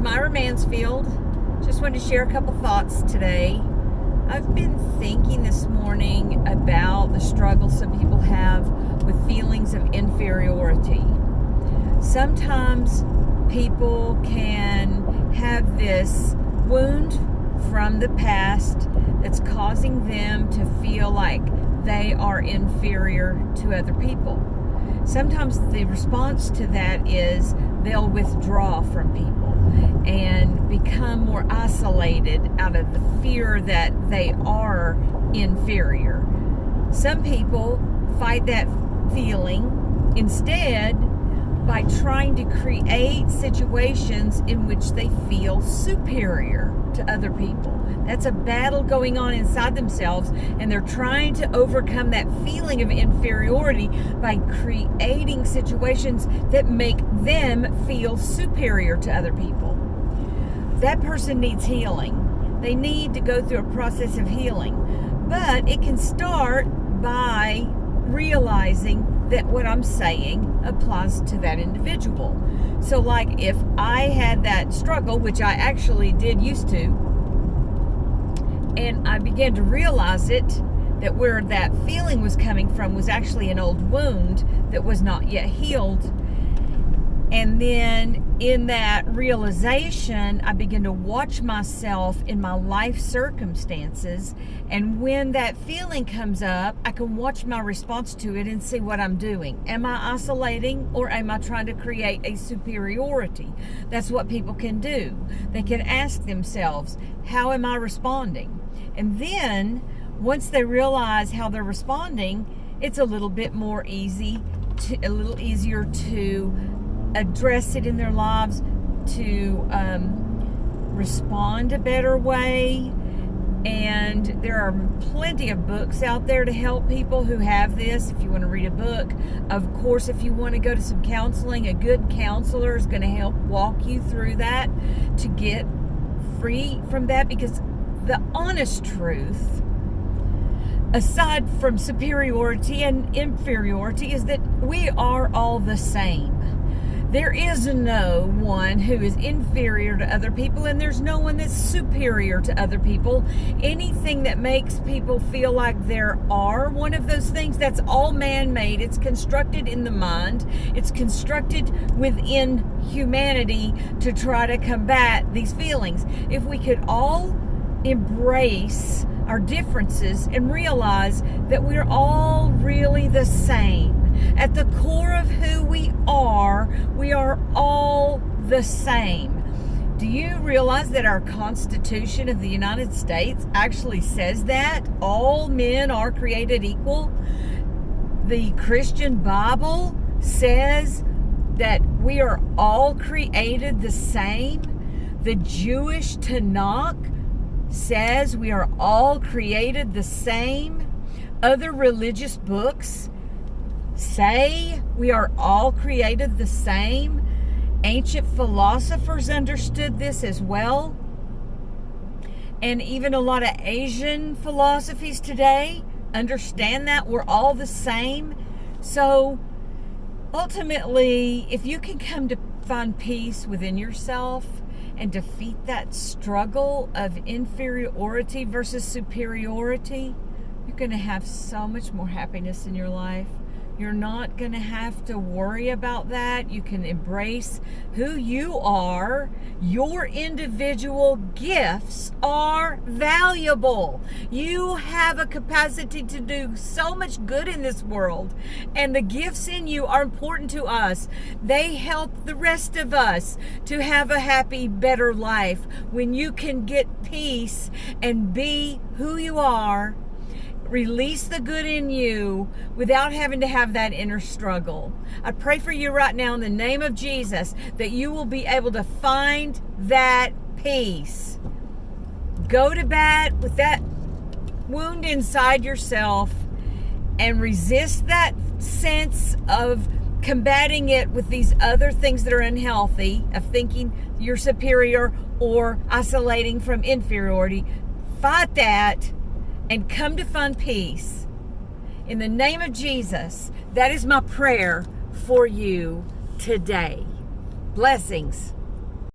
Myra Mansfield. Just wanted to share a couple thoughts today. I've been thinking this morning about the struggle some people have with feelings of inferiority. Sometimes people can have this wound from the past that's causing them to feel like they are inferior to other people. Sometimes the response to that is they'll withdraw from people and become more isolated out of the fear that they are inferior. Some people fight that feeling instead by trying to create situations in which they feel superior to other people. That's a battle going on inside themselves, and they're trying to overcome that feeling of inferiority by creating situations that make them feel superior to other people. That person needs healing. They need to go through a process of healing, but it can start by realizing that what I'm saying applies to that individual. So like if I had that struggle, which I actually did used to, and I began to realize it, that where that feeling was coming from was actually an old wound that was not yet healed. And then in that realization, I began to watch myself in my life circumstances. And when that feeling comes up, I can watch my response to it and see what I'm doing. Am I isolating, or am I trying to create a superiority? That's what people can do. They can ask themselves, how am I responding? And then once they realize how they're responding, it's a little easier to address it in their lives, to respond a better way. And there are plenty of books out there to help people who have this. If you want to read a book, of course, if you want to go to some counseling, a good counselor is going to help walk you through that to get free from that. Because the honest truth, aside from superiority and inferiority, is that we are all the same. There is no one who is inferior to other people, and there's no one that's superior to other people. Anything that makes people feel like there are one of those things, that's all man-made. It's constructed in the mind. It's constructed within humanity to try to combat these feelings. If we could all embrace our differences and realize that we're all really the same. At the core of who we are all the same. Do you realize that our Constitution of the United States actually says that all men are created equal? The Christian Bible says that we are all created the same. The Jewish Tanakh says we are all created the same. Other religious books say we are all created the same. Ancient philosophers understood this as well. And even a lot of Asian philosophies today understand that we're all the same. So ultimately, if you can come to find peace within yourself and defeat that struggle of inferiority versus superiority, you're going to have so much more happiness in your life. You're not going to have to worry about that. You can embrace who you are. Your individual gifts are valuable. You have a capacity to do so much good in this world. And the gifts in you are important to us. They help the rest of us to have a happy, better life. When you can get peace and be who you are, release the good in you without having to have that inner struggle. I pray for you right now in the name of Jesus that you will be able to find that peace. Go to bat with that wound inside yourself and resist that sense of combating it with these other things that are unhealthy, of thinking you're superior or isolating from inferiority. Fight that and come to find peace. In the name of Jesus, that is my prayer for you today. Blessings.